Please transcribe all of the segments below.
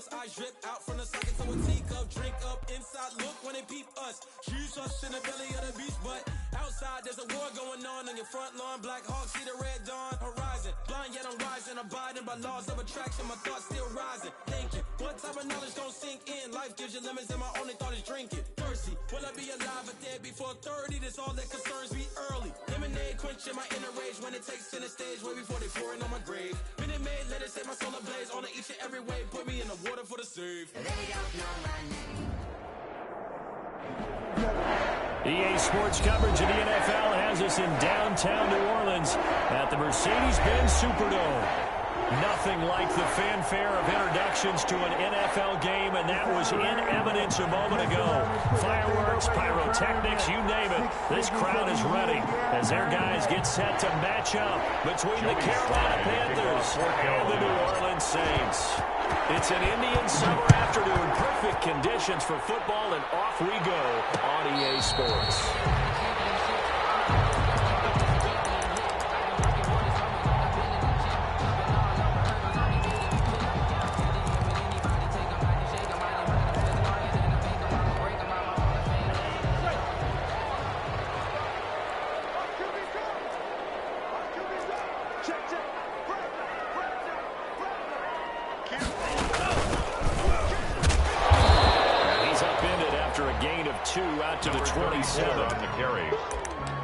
us. I drip out from the socket to a teacup. Drink up inside, look when they peep us. Choose us in the belly of the beast, but outside there's a war going on your front lawn. Black Hawk, see the red dawn horizon. Blind yet I'm rising, abiding by laws of attraction. My thoughts still rising, thinking what type of knowledge gon' sink in? Life gives you lemons and my only thought is drinking. Thirsty, will I be alive or dead before 30? That's all that concerns me early. Lemonade quenching my inner rage when it takes center stage way before they pouring on my grave. Minute Maid, let it set my soul ablaze on each and every way. Put me in the water for the save. They don't know my name. EA Sports coverage of the NFL has us in downtown New Orleans at the Mercedes-Benz Superdome. Nothing like the fanfare of introductions to an NFL game, and that was in evidence a moment ago. Fireworks, pyrotechnics, you name it. This crowd is ready as their guys get set to match up between the Carolina Panthers and the New Orleans Saints. It's an Indian summer afternoon. Perfect conditions for football, and off we go on EA Sports. To the 27 on the carry.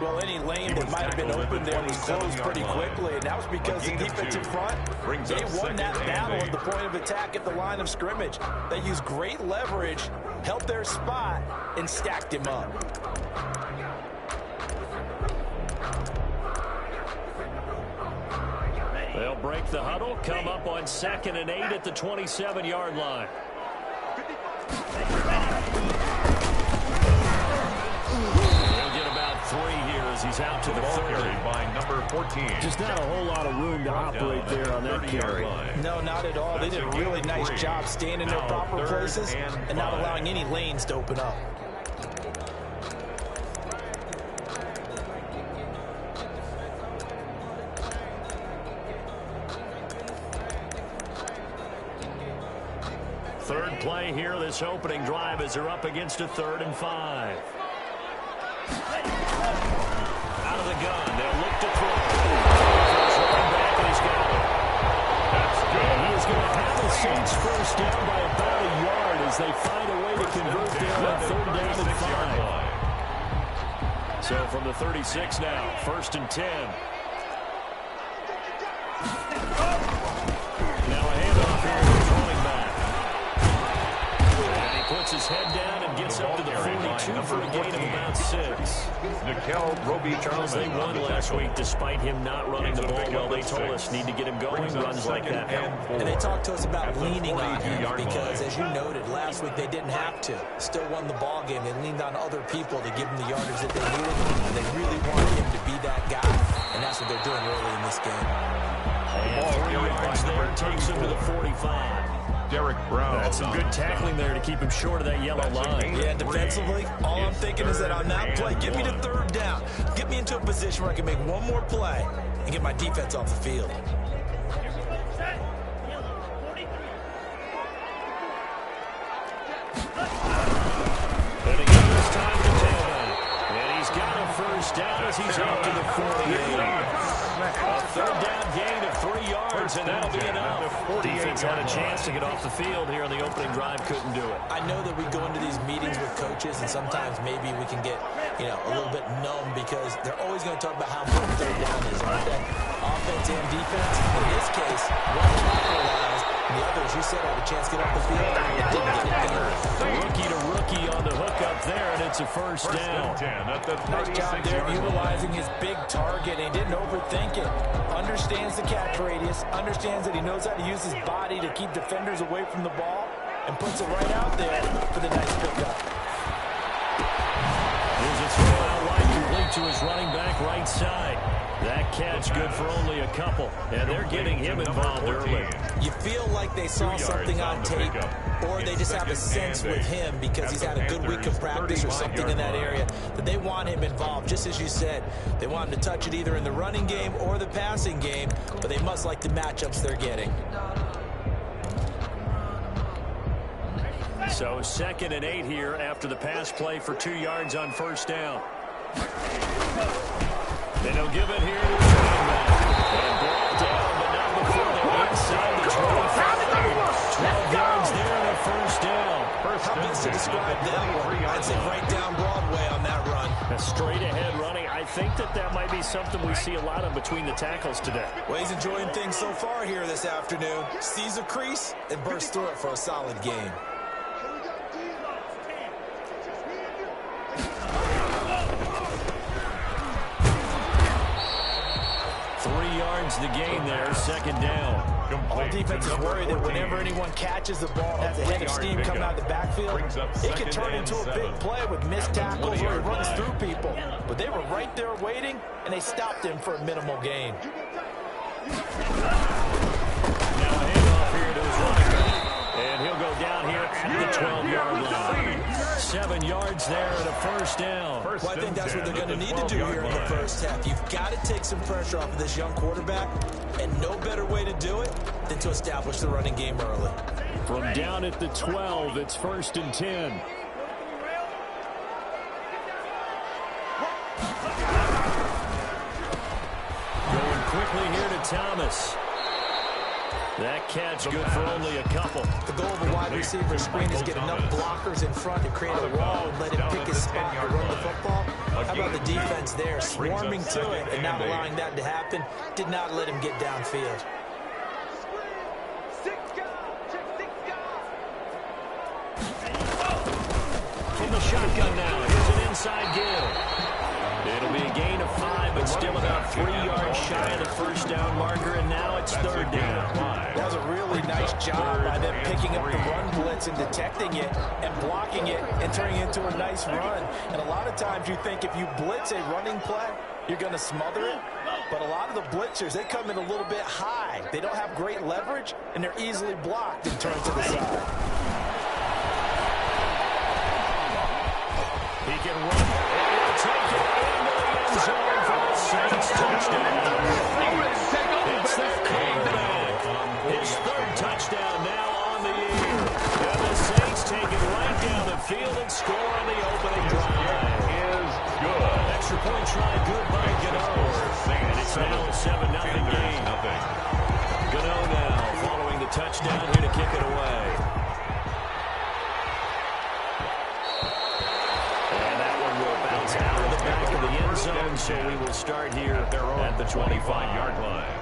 Well, any lane that might have been open there was closed pretty quickly, and that was because the defensive front, they won that battle at the point of attack at the line of scrimmage. They used great leverage, held their spot, and stacked him up. They'll break the huddle, come up on 2nd and 8 at the 27-yard line. He's out to the 30 by number 14. Just not a whole lot of room to operate there on that carry. No, not at all. They did a really nice job staying in their proper places and not allowing any lanes to open up. Third play here, this opening drive, as they're up against a 3rd and 5. Out of the gun, they'll look to throw. He's running back, and he's got it. That's good. He is going to have the Saints first down by about a yard as they find a way to convert there on 3rd down and 5. So from the 36 now, 1st and 10. Now a handoff here to the running back. And he puts his head down and gets up to the 42 for a gain of about 6. Charles, they won last week despite him not running the ball well. They told us need to get him going, runs like that. And they talked to us about leaning on him because, as you noted, last week they didn't have to. Still won the ball game. They leaned on other people to give him the yardage that they needed, and they really wanted him to be that guy, and that's what they're doing early in this game. And 3 yards there takes him to the 45. Derek Brown. That's some good tackling there to keep him short of that yellow line. Yeah, defensively, all I'm thinking is that on that play, get me to 3rd down. Get me into a position where I can make one more play and get my defense off the field. And again, this time to tailback. And he's got a first down as he's up to the 48. A 3rd down gain of 3 yards, and that'll be enough. Defense had a chance to get off the field here on the opening drive, couldn't do it. I know that we go into these meetings with coaches, and sometimes maybe we can get, a little bit numb because they're always going to talk about how important 3rd down is, aren't they? Offense and defense. In this case, one capitalized, and the others, you said, had a chance to get off the field, and didn't get it done. Rookie to rookie on the hook up there, and it's a first down. Nice job there utilizing his big target. He didn't overthink it. Understands the catch radius, understands that he knows how to use his body to keep defenders away from the ball, and puts it right out there for the nice pickup. Here's a throw out wide, complete to his running back right side. That catch good for only a couple, and they're getting him involved early. You feel like they saw something on tape, or they just have a sense with him because he's had a good week of practice or something in that area that they want him involved. Just as you said, they want him to touch it either in the running game or the passing game, but they must like the matchups they're getting. So 2nd and 8 here after the pass play for 2 yards on first down. And he'll give it here to the running back. And brought down, but not before they're inside the 25. 12 yards there and a first down. How best to describe that one? I'd say right down Broadway on that run. A straight ahead running. I think that might be something we see a lot of between the tackles today. Well, he's enjoying things so far here this afternoon. Sees a crease and bursts through it for a solid game. The gain there, 2nd down. All defenses worry that whenever anyone catches the ball and has a head of steam coming out of the backfield, it can turn into a big play with missed tackles where he runs through people. But they were right there waiting, and they stopped him for a minimal gain. Now a handoff here to his running back. And he'll go down here at the 12-yard line. 7 yards there and a first down. Well, I think that's what they're going to need to do here in the first half. You've got to take some pressure off of this young quarterback, and no better way to do it than to establish the running game early. From down at the 12, it's 1st and 10. Going quickly here to Thomas. That catch good for only a couple. The goal of a wide receiver screen is get enough blockers in front to create a wall and let him pick his spot to run the football. How about the defense there, swarming to it and not allowing that to happen? Did not let him get downfield. From the shotgun now, here's an inside give. It'll be a gain of 5, but still about 3 yards shy of the first down marker, and now it's 3rd down. That was a really nice job by them picking up the run blitz and detecting it and blocking it and turning it into a nice run. And a lot of times you think if you blitz a running play, you're going to smother it. But a lot of the blitzers, they come in a little bit high. They don't have great leverage, and they're easily blocked and turned to the side. He can run. Take it into the end zone for the Saints touchdown. It's their quarterback. His 3rd touchdown now on the year. And the Saints take it right down the field and score on the opening drive. Is good. Extra point try good by Gano. And it's now a 7-0 game. Gano now following the touchdown here to kick it away. Out of the back of the end zone, so we will start here at the 25-yard line.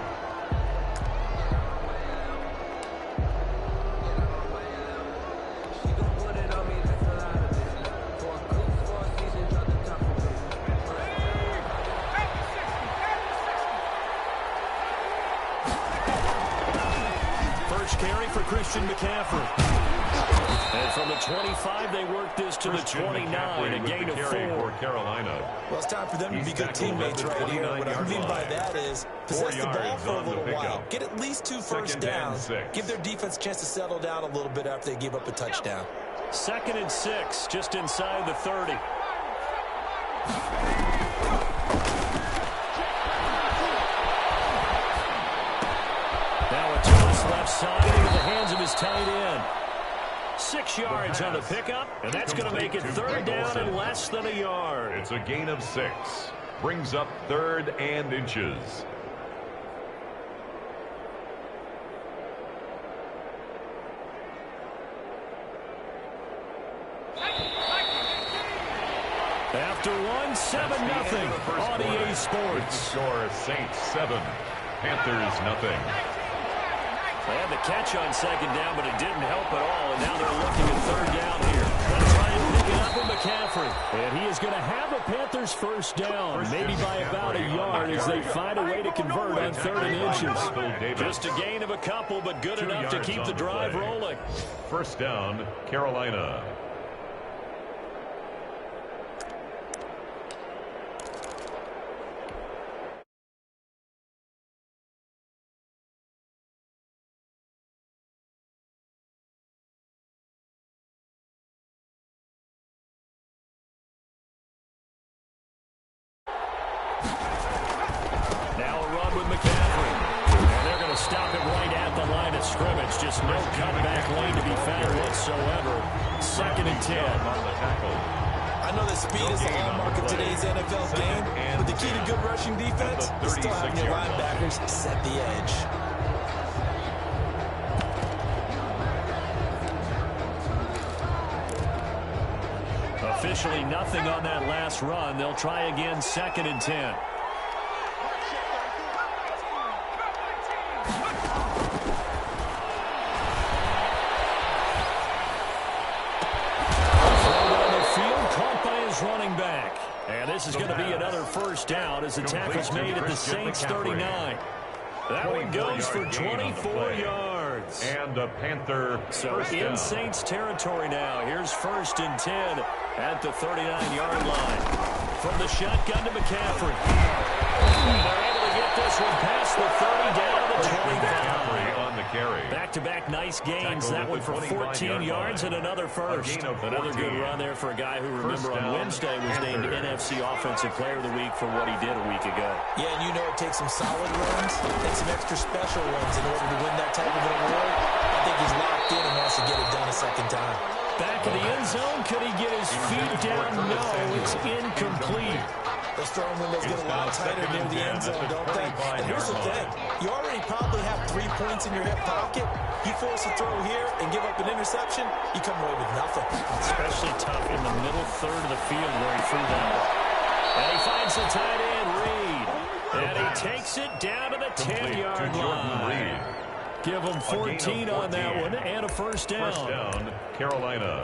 First carry for Christian McCaffrey. And from the 25, they work this to the 29, a gain of 4. For Carolina. Well, it's time for them to be good teammates right here. What I mean by that is possess the ball for a little while. Get at least 2 first downs. Give their defense a chance to settle down a little bit after they give up a touchdown. 2nd and 6, just inside the 30. Now a toss left side into the hands of his tight end. 6 yards on the pickup, and that's going to make it 3rd down and less than a yard. It's a gain of 6. Brings up 3rd and inches. After one, 7-0 on EA Sports. Score Saints 7, Panthers nothing. They had the catch on 2nd down, but it didn't help at all, and now they're looking at 3rd down here. They'll try and pick it up with McCaffrey. And he is going to have a Panthers first down, maybe by about a yard as they find a way to convert on 3rd and inches. Just a gain of a couple, but good enough to keep the drive rolling. First down, Carolina. Now a run with McCaffrey. And they're going to stop him right at the line of of scrimmage. Just no cutback lane to be found whatsoever. 2nd and 10. I know that speed is the hallmark of today's NFL game, but the key to good rushing defense is still having your linebackers set the edge. Officially nothing on that last run. They'll try again, 2nd and 10. Running back. And this is going to be another first down as the tackle's made at the Saints 39. That one goes for 24 yards. And the Panther so in Saints territory now. Here's 1st and 10 at the 39-yard line. From the shotgun to McCaffrey. They're able to get this one past the 30 down to the 25. Back-to-back nice gains. That one for 14 yards and another first. Another good run there for a guy who, remember, on Wednesday was named NFC Offensive Player of the Week for what he did a week ago. Yeah, and you know it takes some solid runs and some extra special ones in order to win that type of an award. I think he's locked in and wants to get it done a second time. Back in the end zone. Could he get his feet down? No, it's incomplete. Those throwing windows get a lot tighter near the end zone, don't they? And here's the thing. You already probably have 3 points in your hip pocket. You force a throw here and give up an interception, you come away with nothing. Especially tough in the middle third of the field where he threw that. And he finds the tight end, Reed. And he takes it down to the 10-yard line. Give him 14 on that one and a first down. First down, Carolina.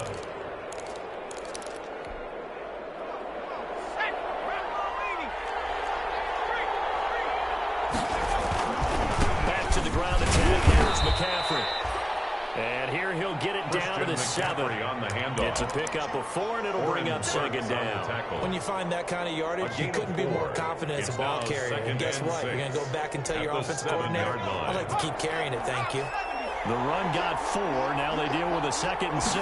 Back to the ground attack. Here's McCaffrey. And here he'll get it down to the 7. It's a pickup of 4, and it'll bring up 2nd down. When you find that kind of yardage, you couldn't be more confident as a ball carrier. And guess what? You're going to go back and tell your offensive coordinator, I'd like to keep carrying it, thank you. The run got 4. Now they deal with a 2nd and 6.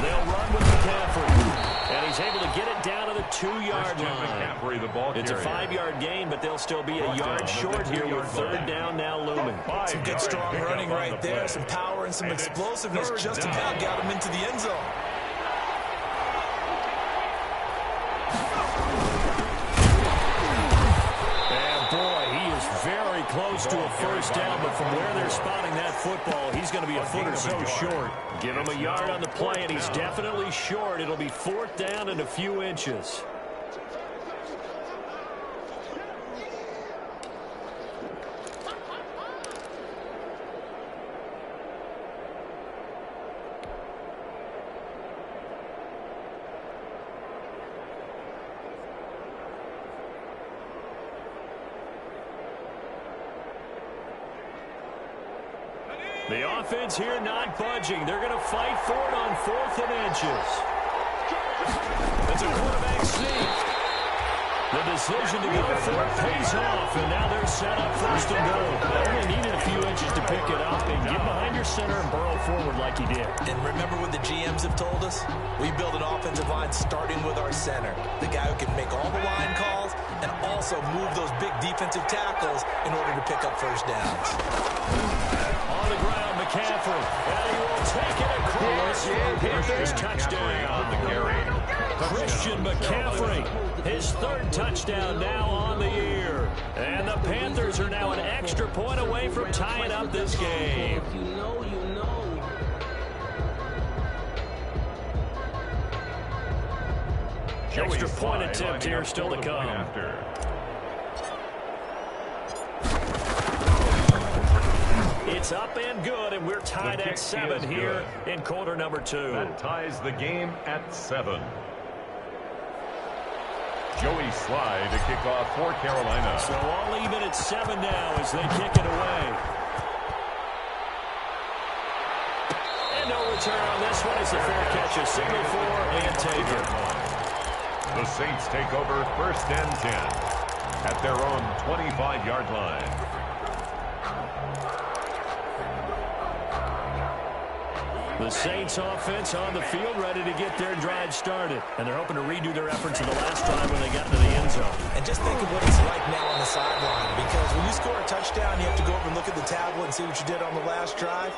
They'll run with McCaffrey. And he's able to get it down to the 2-yard line. It's a 5-yard gain, but they'll still be a yard short here with 3rd down now looming. Some good strong running right there. Some power and some explosiveness just about got him into the end zone. Very close to a first down, but from where they're spotting that football, he's going to be a foot or so short. Give him a yard on the play, and he's definitely short. It'll be 4th down and a few inches. The offense here not budging. They're going to fight for it on 4th and inches. It's a quarterback sneak. The decision to go for it pays off, and now they're set up 1st and goal. They only needed a few inches to pick it up and get behind your center and burrow forward like he did. And remember what the GMs have told us? We build an offensive line starting with our center, the guy who can make all the line calls and also move those big defensive tackles in order to pick up first downs. On the ground, McCaffrey, and he will take it across. Panthers touchdown. Christian McCaffrey, his 3rd touchdown now on the year. And the Panthers are now an extra point away from tying up this game. Extra point attempt here still to come. It's up and good, and we're tied at 7 here in quarter number 2. That ties the game at 7. Joey Slye to kick off for Carolina. So all even at 7 now as they kick it away. And no return on this one. It's a fair catch, a signal for and take it. The Saints take over 1st and 10 at their own 25-yard line. The Saints offense on the field ready to get their drive started. And they're hoping to redo their efforts in the last drive when they got into the end zone. And just think of what it's like now on the sideline. Because when you score a touchdown, you have to go over and look at the tablet and see see what you did on the last drive?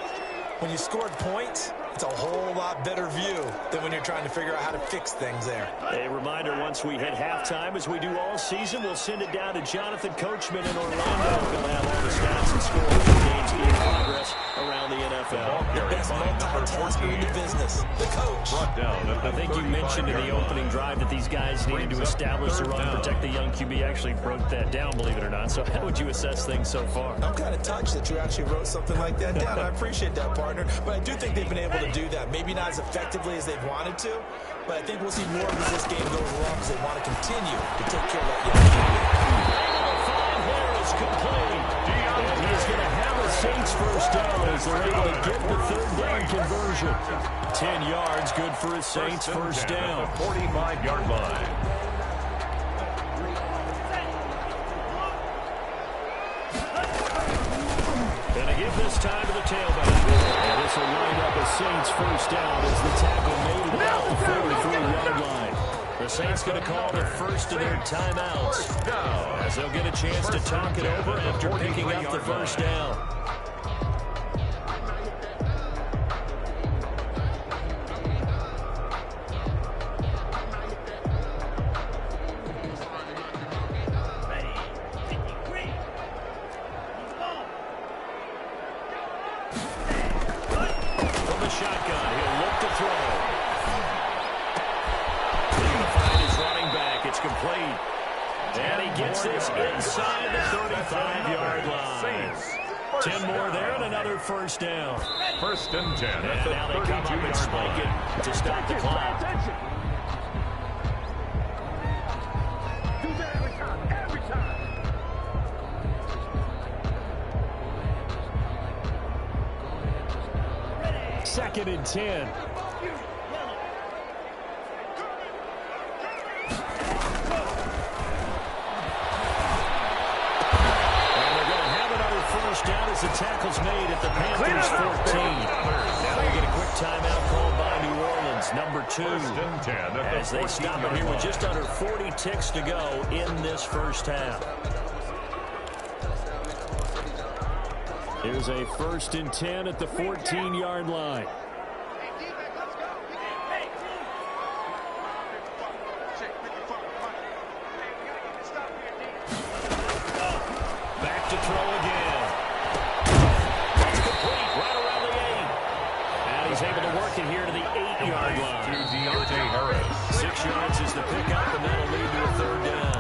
When you scored points, it's a whole lot better view than when you're trying to figure out how to fix things there. A reminder, once we hit halftime, as we do all season, we'll send it down to Jonathan Coachman in Orlando. He'll have all the stats and scores of games in progress around the NFL. The best multitasker in the business, the coach. I think you mentioned in the opening drive that these guys needed to establish the run, protect the young QB. Actually broke that down, believe it or not. So how would you assess things so far? I'm kind of touched that you actually wrote something like that down. I appreciate that, partner. But I do think they've been able to do that. Maybe not as effectively as they've wanted to, but I think we'll see more as this game goes along because they want to continue to take care of that young QB. Here is complete. And he's going to have a Saints first down as they're able to get the third down conversion. 10 yards, good for a Saints first down. 45-yard line. And they give this time to the tailback. And this will line up a Saints first down as the tackle made it out the 43-yard line. The Saints going to call the first of their timeouts as they'll get a chance to talk it over after picking up the first down. And he gets this inside the 35-yard line. 10 more there and another first down. First and 10. And now they come up and spike it to stop the clock. Second and 10. Down as the tackle's made at the Panthers 14. Now we get a quick timeout called by New Orleans, number 2. As they stop it here with just under 40 ticks to go in this first half. Here's a first and 10 at the 14-yard line. Back to throw again. He's able to work it here to the 8-yard line. 6 yards is the pickup, and that'll lead to a third down.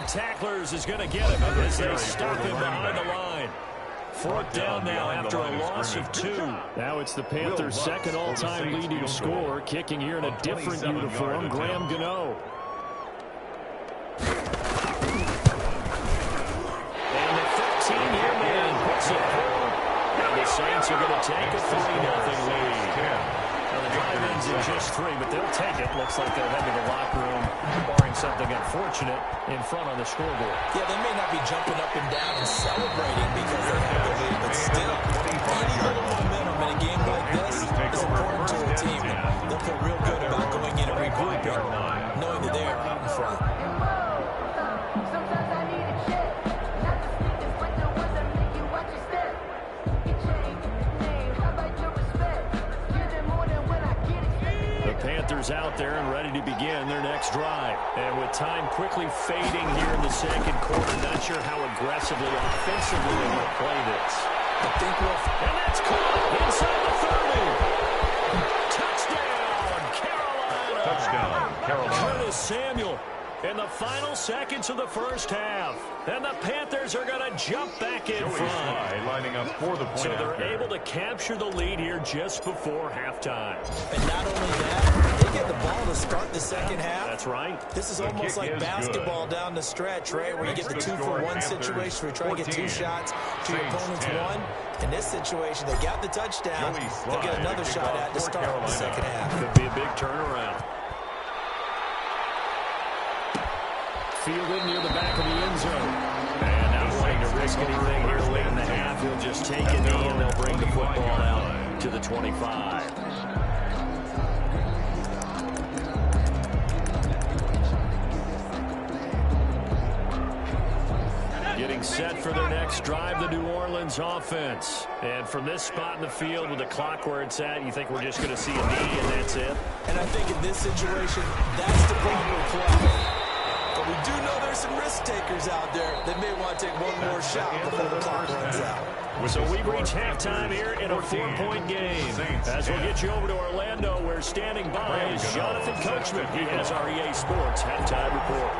Tacklers is going to get him as they stop him behind the line. Fourth down now after a loss of 2. Now it's the Panthers' second all-time leading scorer, kicking here in a different uniform, Graham Gano. And the 15-year man puts it through. And the Saints are going to take a 3-0 lead. Now the drive ends in just 3, but they'll take it. Looks like they'll head to the locker room, barring something unfortunate, in front on the scoreboard. Yeah, they may not be jumping up and down and celebrating because they have the lead, but still, any little momentum in a game like this is important to a team. They'll feel real good about going in and regrouping, knowing that they are out in front. Panthers out there and ready to begin their next drive. And with time quickly fading here in the second quarter, not sure how aggressively, offensively they will play this. I think we'll... And that's caught inside the 30. Touchdown, Carolina. Touchdown, Carolina. Curtis Samuel. in the final seconds of the first half. And the Panthers are going to jump back in front. Lining up for the point so they're after. able to capture the lead here just before halftime. And not only that, they get the ball to start the second half. That's right. This is almost like basketball down the stretch, right, where you get the 2-for-1 situation where you try to get 2 shots to your opponent's 1. In this situation, they got the touchdown. They'll get another shot at to start the second half. Could be a big turnaround. Fielded near the back of the end zone. And not wanting to risk anything here late in the half, he'll just take a knee and they'll bring the football out to the 25. Getting set for their next drive, the New Orleans offense. And from this spot in the field with the clock where it's at, you think we're just going to see a knee and that's it? And I think in this situation, that's the proper play. But we do know there's some risk takers out there that may want to take one more shot before the clock runs out. So we reach halftime here in a 4-point game. As we'll get you over to Orlando, where standing by is Jonathan Coachman. He has our EA Sports halftime report.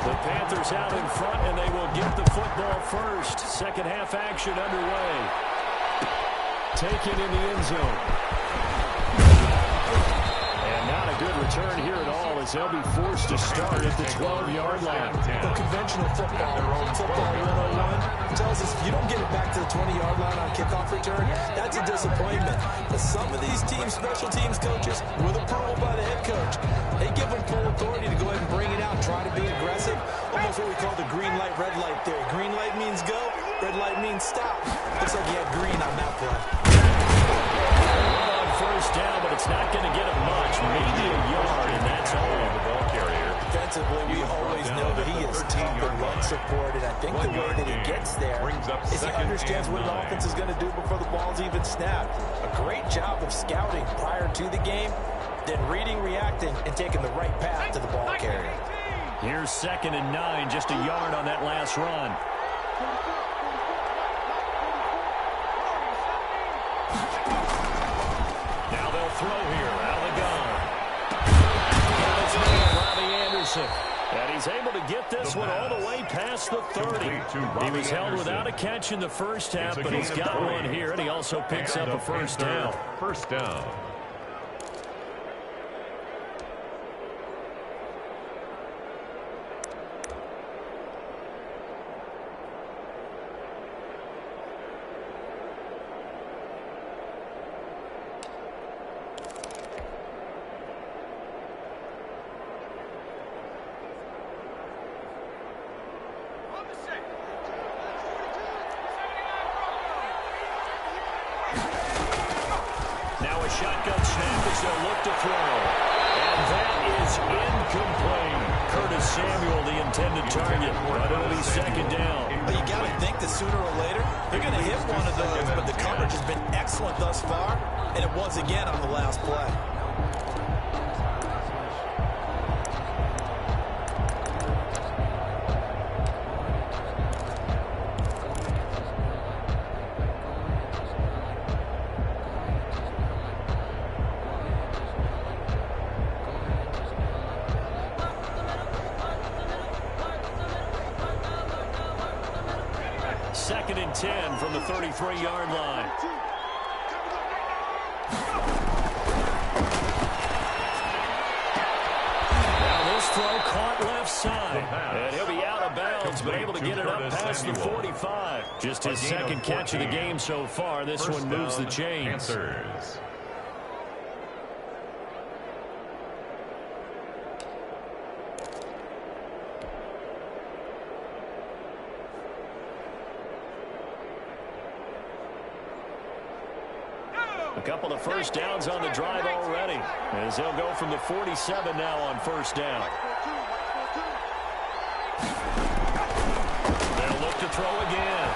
The Panthers out in front, and they will get the football first. Second half action underway. Taken in the end zone. And not a good return here at all, as they'll be forced to start at the 12-yard line. The conventional football 101 tells us if you don't get it back to the 20-yard line on kickoff return, that's a disappointment. But some of these teams, special teams coaches, with approval by the head coach, they give them full authority to go ahead and bring it out and try to be aggressive. Almost what we call the green light, red light theory. Green light means go, red light means stop. Looks like you had green on that play. On first down, but it's not going to get him much. Maybe a yard, and that's all. The ball carrier. Defensively, we always know that he is tough and run support, and I think the way that he gets there is he understands what an offense is going to do before the ball's even snapped. A great job of scouting prior to the game, then reading, reacting, and taking the right path to the ball carrier. Here's 2nd and 9, just a yard on that last run. Now they'll throw here out of the gun. It's Robbie Anderson. And he's able to get this one all the way past the 30. He was held without a catch in the first half, but he's got one here, and he also picks up a first down. First down. Shotgun snap as they'll look to throw. And that is incomplete. Curtis Samuel, the intended target. But it'll be 2nd down. But you got to think that sooner or later, they're going to hit one of those. But the coverage has been excellent thus far. And it was again on the last play. Second and 10 from the 33-yard line. Now this throw caught left side. And he'll be out of bounds, but able to get it up past the 45. Just his 2nd catch of the game so far. This one moves the chains. A couple of first downs on the drive already, as they'll go from the 47 now on first down. They'll look to throw again.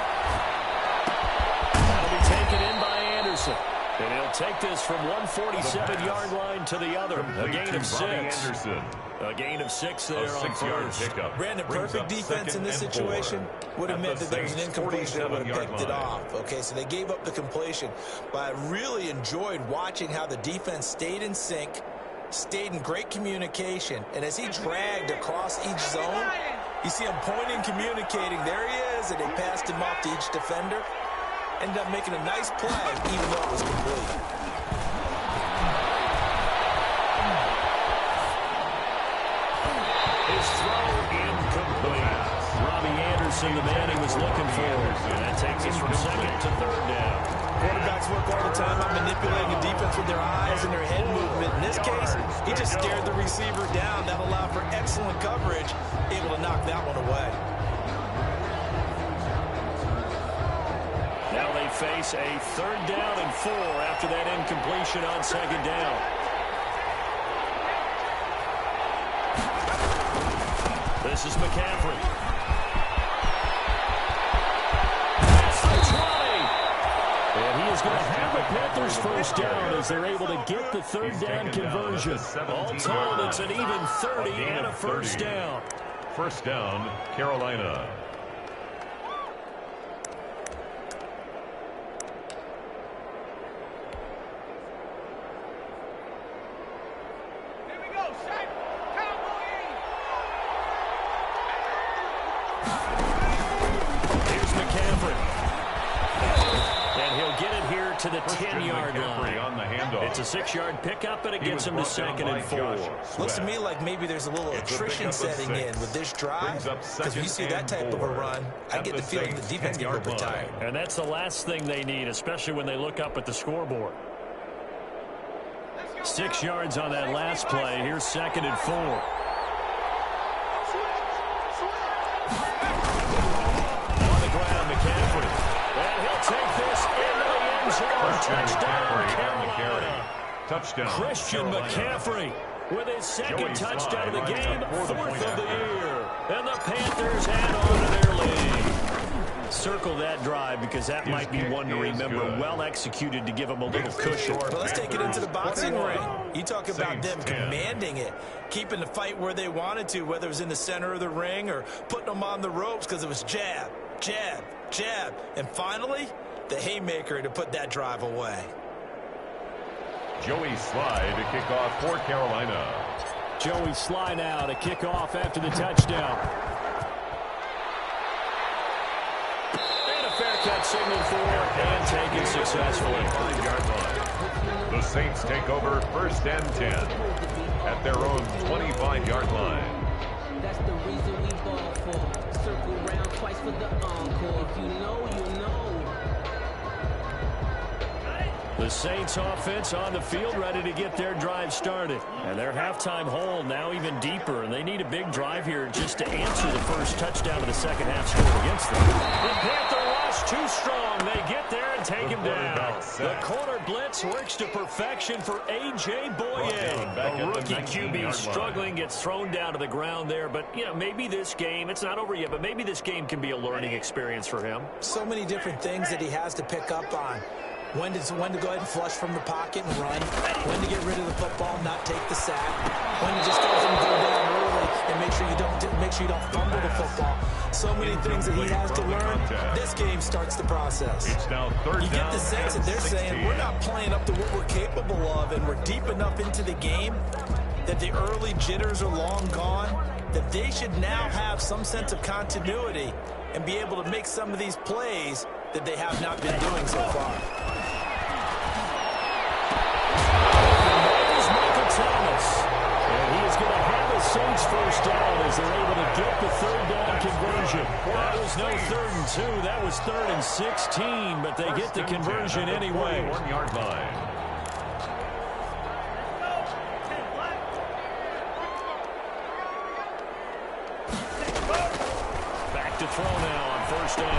That'll be taken in by Anderson. And he'll take this from 147-yard line to the other. A gain of 6. A gain of 6 there on first. Brandon, perfect defense in this situation would have meant that there was an incompletion that would have picked it off. Okay, so they gave up the completion. But I really enjoyed watching how the defense stayed in sync, stayed in great communication. And as he dragged across each zone, you see him pointing, communicating. There he is, and they passed him off to each defender. Ended up making a nice play, even though it was complete. His throw incomplete. Robbie Anderson, the man he was looking for. And that takes us from second to third down. Quarterbacks work all the time on manipulating the defense with their eyes and their head movement. In this case, he just stared the receiver down. That allowed for excellent coverage, able to knock that one away. Now they face a 3rd down and 4 after that incompletion on 2nd down. This is McCaffrey. That's the 20. And he is going to have the Panthers 1st down as they're able to get the 3rd down conversion. All told, it's an even 30 and a 1st down. 1st down, Carolina. To the 10-yard line. On the handoff. It's a 6-yard pickup, and it gets him to 2nd and 4. Looks to me like maybe there's a little attrition setting in with this drive. Because if you see that type of a run, I get the feeling the defense can go tired. And that's the last thing they need, especially when they look up at the scoreboard. 6 yards on that last play. Here's 2nd and 4. On the ground, McCaffrey. And he'll take this into the end zone. Touchdown, Carolina. Touchdown, Christian McCaffrey with his 2nd touchdown of the game, 4th of the year. And the Panthers add on to their lead. Circle that drive because that might be one to remember. Well executed to give them a little cushion. But let's take it into the boxing ring. You talk about them commanding it, keeping the fight where they wanted to, whether it was in the center of the ring or putting them on the ropes because it was jab, jab, jab. And finally, the haymaker to put that drive away. Joey Sly to kick off for Carolina. Joey Sly now to kick off after the touchdown. And a fair cut signal for and taken successfully. 5-yard line. The Saints take over 1st and 10 at their own 25-yard line. That's the reason we ball for. Circle round twice for the encore. If you know, you know. The Saints offense on the field ready to get their drive started. And their halftime hole now even deeper. And they need a big drive here just to answer the first touchdown of the second half scored against them. The Panther rush too strong. They get there and take him down. The corner blitz works to perfection for A.J. Boye. A rookie QB struggling, gets thrown down to the ground there. But, you know, maybe this game, it's not over yet, but maybe this game can be a learning experience for him. So many different things that he has to pick up on. When to go ahead and flush from the pocket and run. When to get rid of the football, not take the sack. When to just go down early and make sure you don't fumble the football. So many things that he has to learn. This game starts the process. It's now 3rd You get down the sense that they're saying we're not playing up to what we're capable of, and we're deep enough into the game that the early jitters are long gone, that they should now have some sense of continuity and be able to make some of these plays that they have not been doing so far. Thomas. And he is going to have the Saints 1st down as they're able to get the 3rd down conversion. That was no 3rd and 2. That was 3rd and 16, but they get the conversion anyway. 1-yard line. Back to throw now on 1st down.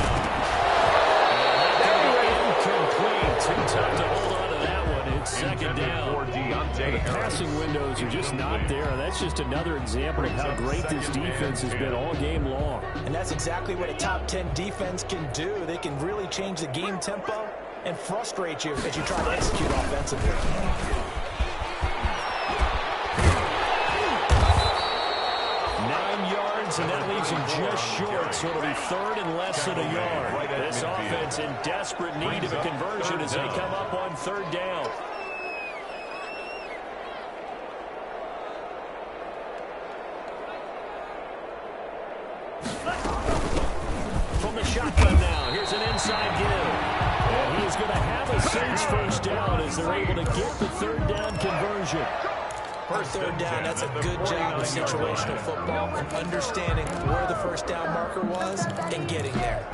Incomplete. Too tough to hold on to that one. It's 2nd down. The passing windows are just not there. That's just another example of how great this defense has been all game long. And that's exactly what a top 10 defense can do. They can really change the game tempo and frustrate you as you try to execute offensively. 9 yards, and that leaves him just short. So it'll be 3rd and less than a yard. This offense in desperate need of a conversion as they come up on 3rd down. From the shotgun now, here's an inside give. And he is going to have a Saints first down as they're able to get the third down conversion. Third down, that's a good job of situational football and understanding where the first down marker was and getting there.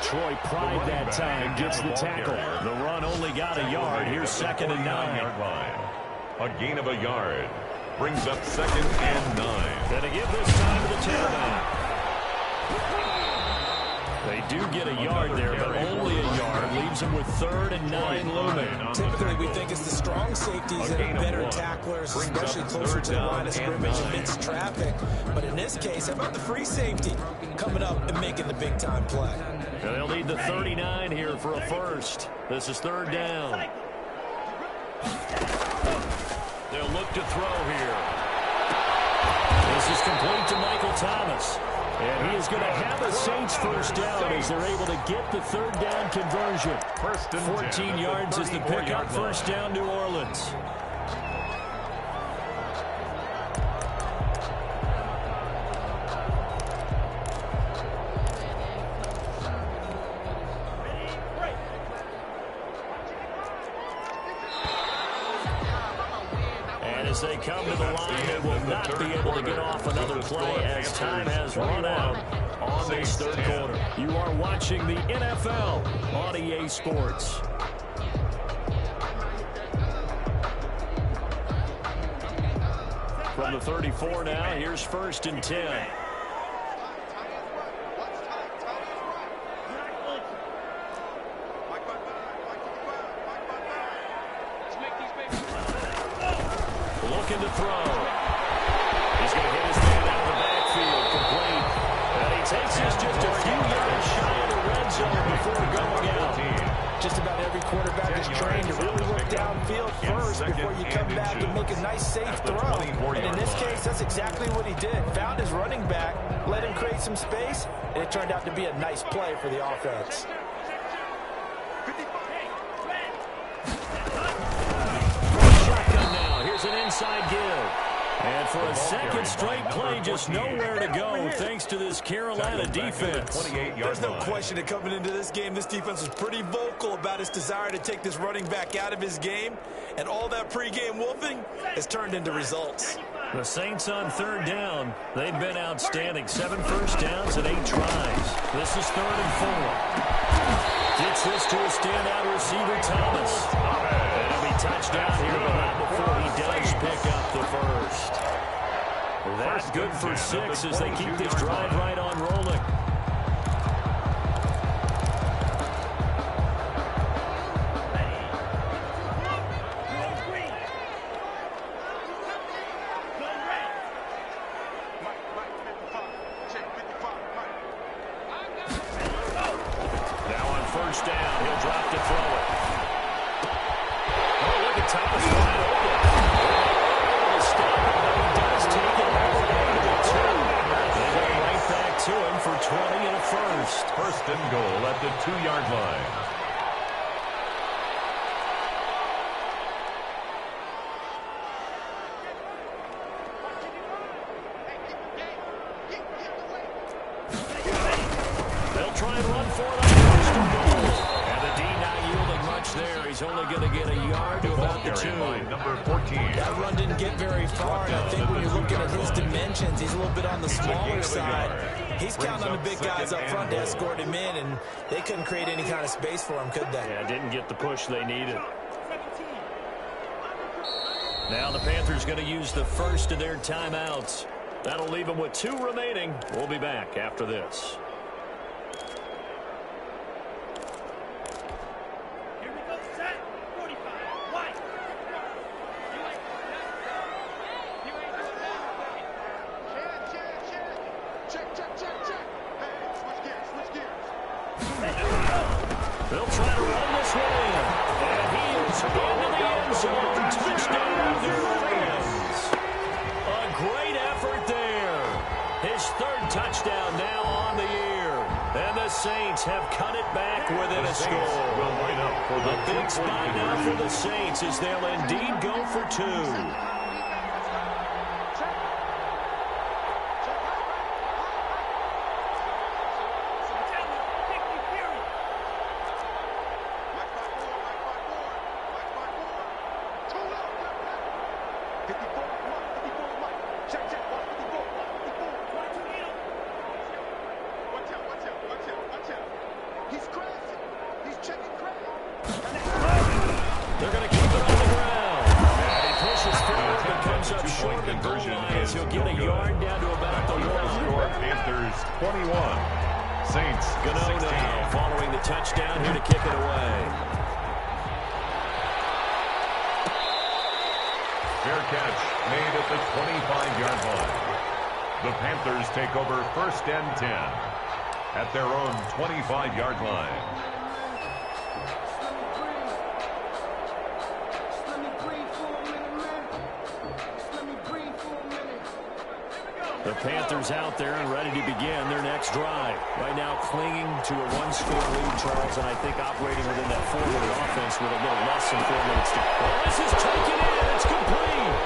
Troy Pride that time gets the tackle. The run only got a yard. Here's 2nd and 9. A gain of a yard brings up 2nd and 9. Going to give this time to the tailback. They do get a yard there, but only a yard. Leaves them with 3rd and 9 looming. Typically, we think it's the strong safeties that are better tacklers, especially closer to the line of scrimmage amidst traffic. But in this case, how about the free safety coming up and making the big-time play? And they'll need the 39 here for a first. This is 3rd down. They'll look to throw here. This is complete to Michael Thomas. And he is going to have a Saints first down as they're able to get the 3rd down conversion. 14 yards is the pickup. First down, New Orleans. As they come to the line, they will not be able to get off another play as time has run out on this 3rd quarter. You are watching the NFL on EA Sports. From the 34 now, here's 1st and 10. Looking to throw. He's going to hit his man out of the backfield, complete. And he takes this just a few yards shy of the red zone before going out. Just about every quarterback is trained to really look downfield first before you come back and make a nice, safe throw. And in this case, that's exactly what he did. Found his running back, let him create some space, and it turned out to be a nice play for the offense. An inside give. And for a second straight play, just nowhere to go thanks to this Carolina defense. There's no question that coming into this game, this defense was pretty vocal about its desire to take this running back out of his game. And all that pregame wolfing has turned into results. The Saints on 3rd down. They've been outstanding. 7 first downs and 8 tries. This is 3rd and 4. Gets this to a standout receiver, Thomas. And it'll be touchdown here, but not before he does pick up the first. That's good for 6 as they keep this drive right on rolling. Now on 1st down, he'll drop to throw it. Oh, look at Thomas wide open. To stop it, but he does take it all the way to the 2. They go right back to him for 20 and a first. 1st and goal at the 2-yard line. They'll try and run for it on 1st and goal. And the D not yielding much there. He's only going to get a yard to about the 2. Number 14. That run didn't get very far, and I think when you're looking at his dimensions, he's a little bit on the smaller side. He's counting on the big guys up front to escort him in, and they couldn't create any kind of space for him, could they? Yeah, didn't get the push they needed. Now the Panthers going to use the first of their timeouts. That'll leave them with 2 remaining. We'll be back after this. They'll try to run this one in. And he is into the end zone. Touchdown, New Orleans. A great effort there. His third touchdown now on the year. And the Saints have cut it back within a score. Will line up for the big spot now for the Saints as they'll indeed go for two. They're going to keep it on the ground. And he pushes forward, but comes up short of goal line. He'll get a yard down to about the one. Panthers 21. Saints Gano 16. now following the touchdown here to kick it away. Fair catch made at the 25-yard line. The Panthers take over first and 10 at their own 25-yard line. The Panthers out there and ready to begin their next drive. Right now clinging to a one-score lead, Charles, and I think operating within that 4-minute offense with a little less than 4 minutes to go. This is taken in. It's complete.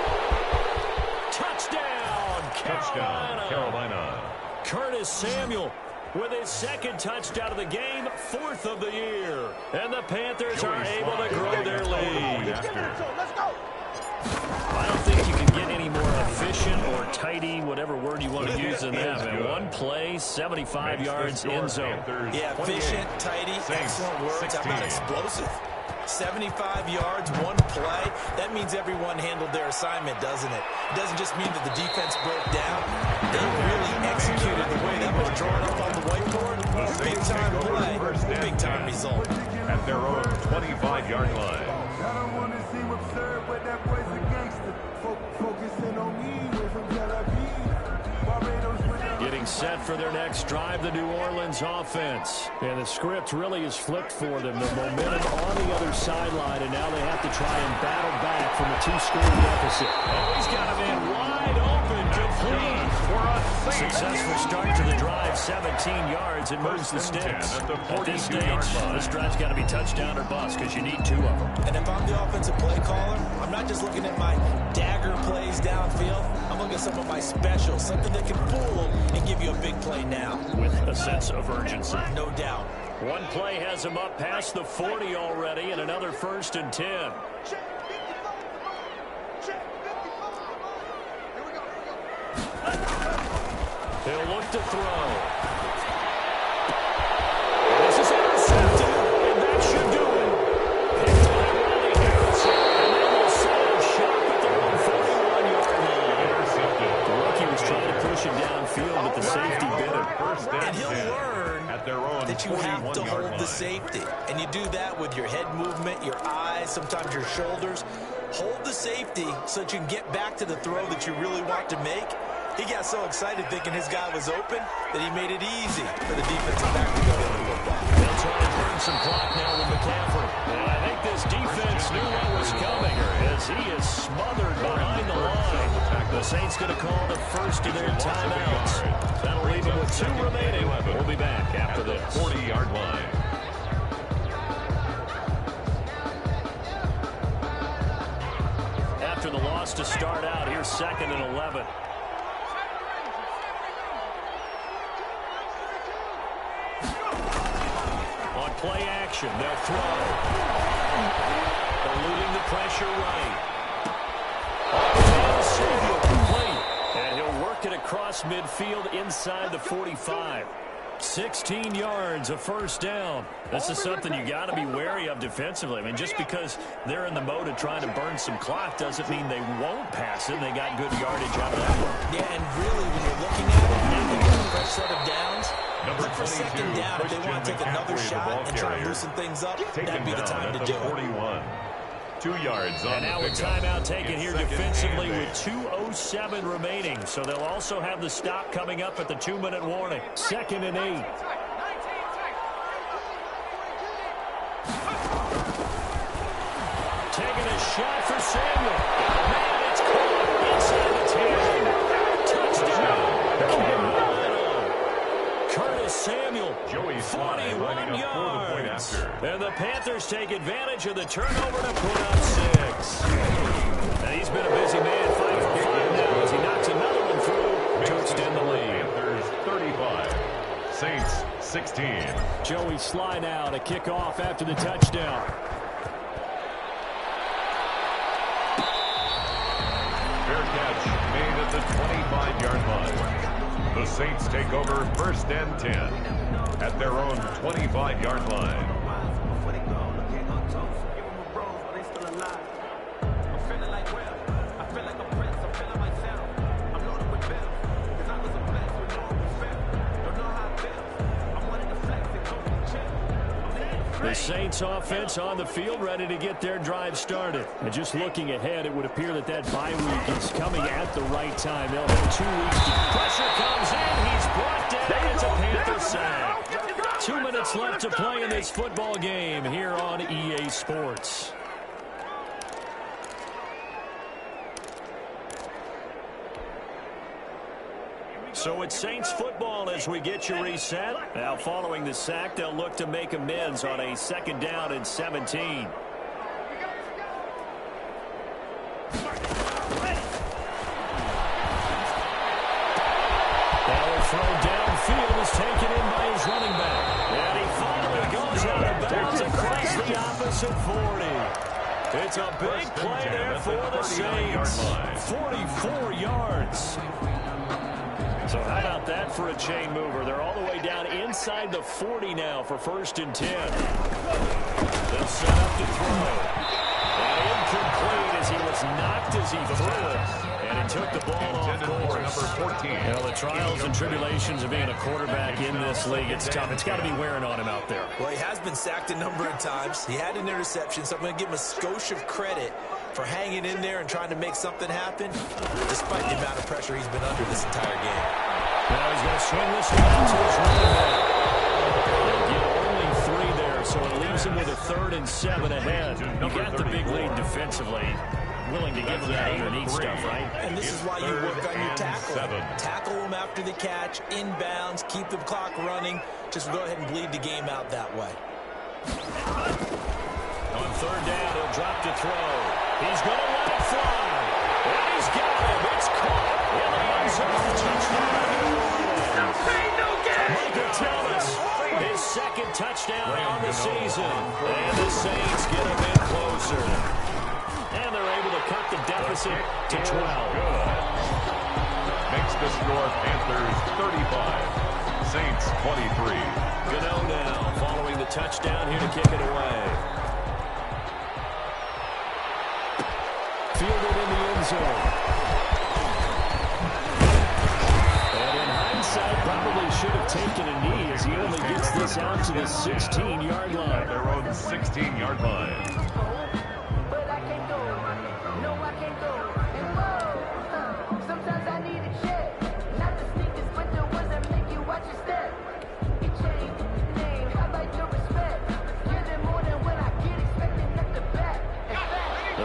Touchdown, Carolina. Curtis Samuel with his second touchdown of the game, 4th of the year. And the Panthers are able to grow their lead. Let's go. I don't think you can get any more efficient or tidy, whatever word you want to use in that, man. One play, 75 yards, end zone. Yeah, efficient, tidy, excellent words. How about explosive? 75 yards, one play. That means everyone handled their assignment, doesn't it? It doesn't just mean that the defense broke down. They really executed the way that was drawn up on the whiteboard. Big-time play, big-time result. At their own 25-yard line. I don't want to seem absurd, but that boy's a gangster. Focusing on me, we're from Tel Aviv. Barbados with Getting set for their next drive, the New Orleans offense. And the script really is flipped for them. The momentum on the other sideline, and now they have to try and battle back from a 2-score deficit. Oh, he's got a man wide open, complete. Successful start to the drive, 17 yards, and moves the sticks. At this stage, this drive's got to be touchdown or bust because you need 2 of them. And if I'm the offensive play caller, I'm not just looking at my dagger plays downfield. I'm looking at some of my specials, something that can fool them and give you a big play now. With a sense of urgency. No doubt. One play has him up past the 40 already, and another 1st and 10. He'll look to throw. This is intercepted, and that should do it. Picked by Riley Harrison, and then we'll set a shot at their own 41-yard line. Intercepted. The rookie was trying to push him downfield, but the safety bit him. First And and he'll 10 learn at their own that you have to 41-yard hold the line. safety. And you do that with your head movement, your eyes, sometimes your shoulders. Hold the safety so that you can get back to the throw that you really want to make. He got so excited thinking his guy was open that he made it easy for the defensive back to go get the football. They'll try to burn some clock now with McCaffrey. And I think this defense knew what was coming as he is smothered behind the line. The Saints going to call the first of their timeouts. That'll leave them with 2 remaining. We'll be back after this. 40-yard line. After the loss to start out, here's 2nd and 11. On play action, they'll throw. Eluding the pressure right. Samuel complete. And he'll work it across midfield inside the 45. 16 yards, a 1st down. This is something you got to be wary of defensively. I mean, just because they're in the mode of trying to burn some clock doesn't mean they won't pass it. They got good yardage out of that one. Yeah, and really, when you're looking at it, now they got a fresh set of downs. Number Look for 2nd down. If they want to take another shot and try to loosen things up, that'd be the time to do it. 41. 2 yards on and now the a pickup. timeout taken here It's defensively 2nd and with 2:07 remaining. So they'll also have the stop coming up at the 2-minute warning. 2nd and 8. Taking a shot for Samuel. Man, it's caught inside the 10. Touchdown, Carolina. And the Panthers take advantage of the turnover to put up 6. And he's been a busy man, 5 for 5 now as he knocks another one through to extend the lead. Panthers 35, Saints 16. Joey Sly now to kick off after the touchdown. Fair catch made at the 25-yard line. The Saints take over 1st and 10 at their own 25-yard line. The Saints offense on the field ready to get their drive started. And just looking ahead, it would appear that that bye week is coming at the right time. They'll have 2 weeks. Pressure comes in. He's brought down. It's a Panther sack. 2 minutes left to play in this football game here on EA Sports. So it's Saints football as we get you reset. Now following the sack, they'll look to make amends on a 2nd down and 17. Now a throw downfield is taken in by his running back. And he finally goes out of bounds across the opposite 40. It's a big play there for the Saints. 44 yards. So how about that for a chain mover? They're all the way down inside the 40 now for 1st and 10. They'll set up to throw. And incomplete as he was knocked as he threw it. And he took the ball off course. Number 14. You know, the trials and tribulations of being a quarterback in this league, it's tough. It's got to be wearing on him out there. Well, he has been sacked a number of times. He had an interception, so I'm going to give him a skosh of credit for hanging in there and trying to make something happen, despite the amount of pressure he's been under this entire game. Now he's going to swing this one out to his running back. They'll get only 3 there, so it leaves him with a 3rd and 7 ahead. You got the big lead defensively. Willing to get to that underneath stuff, right? And this is why you work on your tackle. Tackle them after the catch, inbounds, keep the clock running. Just go ahead and bleed the game out that way. On 3rd down, he'll drop to throw. He's going to let it fly. And he's got him. It's caught in the end zone. Touchdown. Michael Thomas, his 2nd touchdown on the season. And the Saints get a bit closer. And they're able to cut the deficit to 12. Makes the score Panthers 35, Saints 23. Gano now following the touchdown here to kick it away. Fielded in the end zone. And in hindsight, probably should have taken a knee as he only gets this out to the 16-yard line. Their own 16-yard line.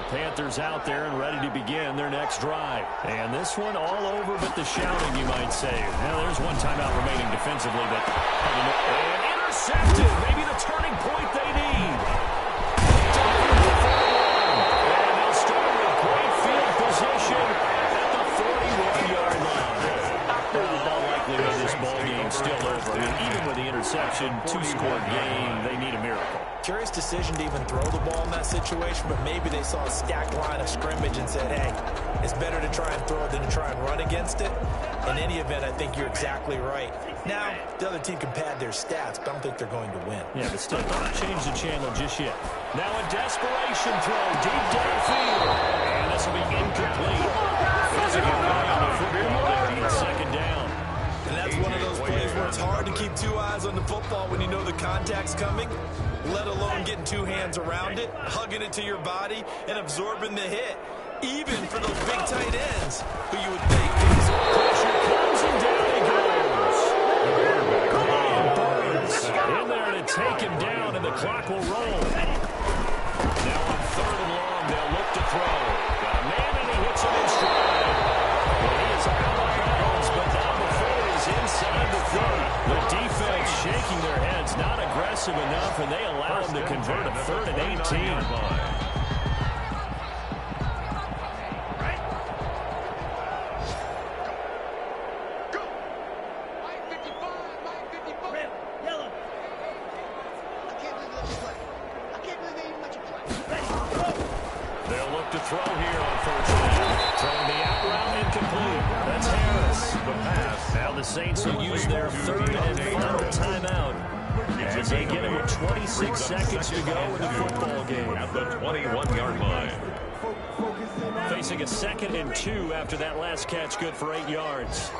Panthers out there and ready to begin their next drive. And this one all over but the shouting, you might say. Now, there's one timeout remaining defensively, but and intercepted. Maybe the turning point they need. And they'll start with great field position at the 41-yard line. In all likelihood, this ball game still over. I mean, even with the interception, 2-score game, they need a miracle. Curious decision to even throw the ball in that situation, but maybe they saw a stacked line of scrimmage and said, hey, it's better to try and throw it than to try and run against it. In any event, I think you're exactly right. Now, the other team can pad their stats, but I don't think they're going to win. Yeah, but still, don't change the channel just yet. Now a desperation throw deep downfield. And this will be incomplete. Physical play on the football there on 2nd down. And that's one of those plays where it's hard to keep 2 eyes on the football when you know the contact's coming, let alone getting 2 hands around it, hugging it to your body, and absorbing the hit, even for those big tight ends who you would think. Pressure comes and down he goes. Brian Burns in there to take him down, and the clock will roll. Now on 3rd and long, they'll look to throw. Got a man, and he hits him in stride. Well, he is out of bounds, but now before he's inside the 30. The defense shaking their heads, not aggressive. aggressive enough, and they allow him to convert a 3rd and 18. They'll look to throw here on 1st down. Throwing the out route incomplete. That's Harris. The pass. Now the Saints will use their 3rd and final timeout as they get him with 26 seconds to go in the football game. At the 21-yard line. Facing a 2nd and 2 after that last catch, good for 8 yards.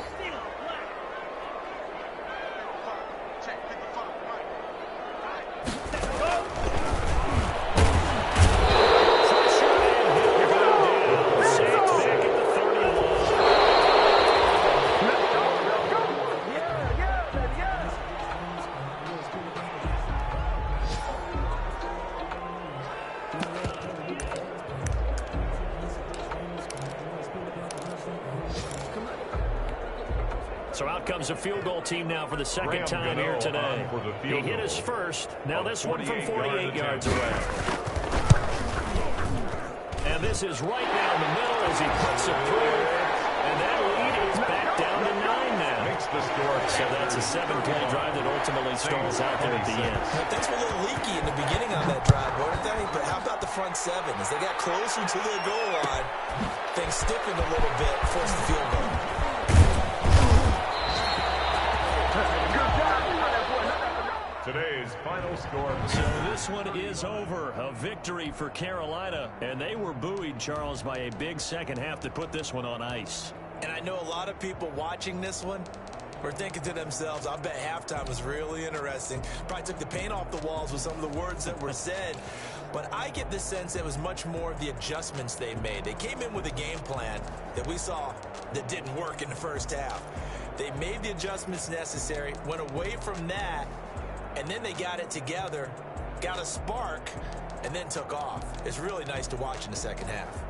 So out comes a field goal team now for the 2nd time here today. He hit his first. Now this one from 48 yards away. And this is right down the middle as he puts it through. And that lead is back down to 9 now. Makes the score. So that's a 7-play drive that ultimately stalls out there at the end. Things were a little leaky in the beginning on that drive, weren't they? But how about the front 7? As they got closer to their goal line, things stiffened a little bit, forced the field goal. Today's final score. So this one is over. A victory for Carolina. And they were buoyed, Charles, by a big second half that put this one on ice. And I know a lot of people watching this one were thinking to themselves, I bet halftime was really interesting. Probably took the paint off the walls with some of the words that were said. But I get the sense it was much more of the adjustments they made. They came in with a game plan that we saw that didn't work in the first half. They made the adjustments necessary, went away from that, and then they got it together, got a spark, and then took off. It's really nice to watch in the second half.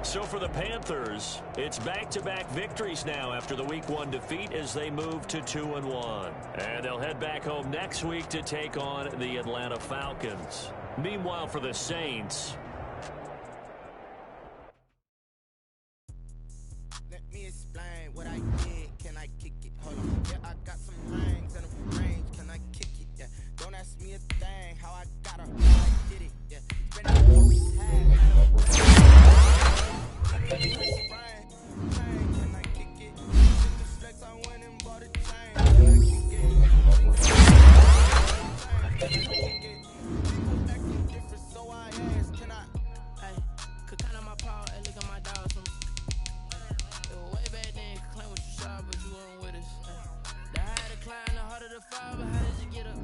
So for the Panthers, it's back-to-back victories now after the Week 1 defeat as they move to 2-1. And they'll head back home next week to take on the Atlanta Falcons. Meanwhile, for the Saints, let me explain what I did. Can I kick it? Hold on. Yeah, I got some rings and a range. Can I kick it? Yeah. Don't ask me a thing. How I got her. How I did it. Yeah. Spend a whole can I kick it? Just the flex, I went and bought a chain. Can I kick it? Can I kick it? People acting different, so I asked. Can I? Hey, could count on my power and look at my dollars from. It was way back then, could claim what you saw, but you weren't with us. The higher the climb, the harder the fall, but how did you get up?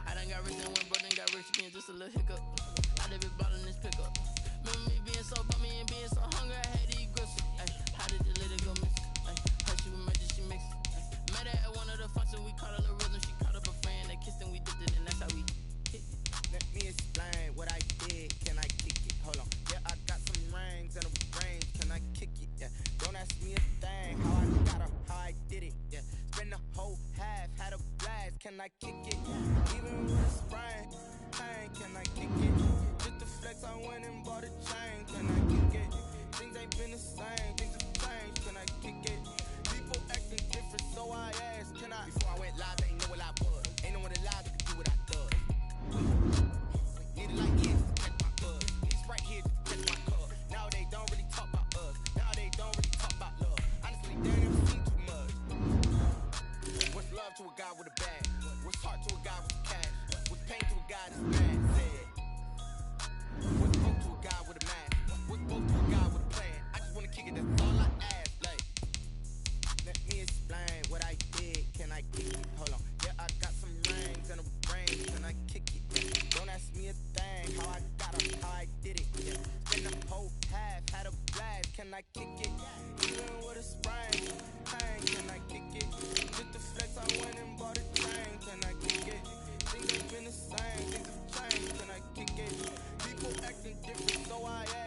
I done got rich and went broke, then got rich again, just a little hiccup. I live it ballin' this pickup. Remember me being so bummy and being so hungry, I had to eat gristle. How did the lady go miss? Her she emergency mix. Met her at one of the functions, we caught a little rhythm. She caught up a friend, they kissed and we dipped it, and that's how we hit it. Let me explain what I did. Can I kick it? Hold on. Yeah, I got some rings and a range. Can I kick it? Yeah. Don't ask me a thing. How I got her, how I did it. Yeah. Spend the whole half, had a blast. Can I kick it? Even with a sprain, can I kick it? Just the flex, I went and bought a chain. Can I kick it? Things ain't been the same. Things have changed. Can I kick it? People acting different, so I asked. Can I? Before I went live, they ain't know what I was. Ain't no one alive that could do what I done. Need it like this to catch my buzz. These right here to catch my cup. Now they don't really talk about us. Now they don't really talk about love. Honestly, they ain't never seen too much. What's love to a guy with a bag? What's heart to a guy with cash? What's pain to a guy that's mad? Said. What's broke to a guy with a mask? What's broke to a guy with a plan? I just wanna kick it, that's all I ask. Like, let me explain what I did. Can I kick it? Hold on. Yeah, I got some rings and a range. Can I kick it? Yeah. Don't ask me a thing. How I got her, how I did it. Yeah. Spend the whole half, had a blast. Can I kick it? Even with a sprain, can I kick it? With the flex, I went and bought a chain. Can I kick it? Things ain't been the same. Things have changed. Can I kick it? People acting different, so I ask.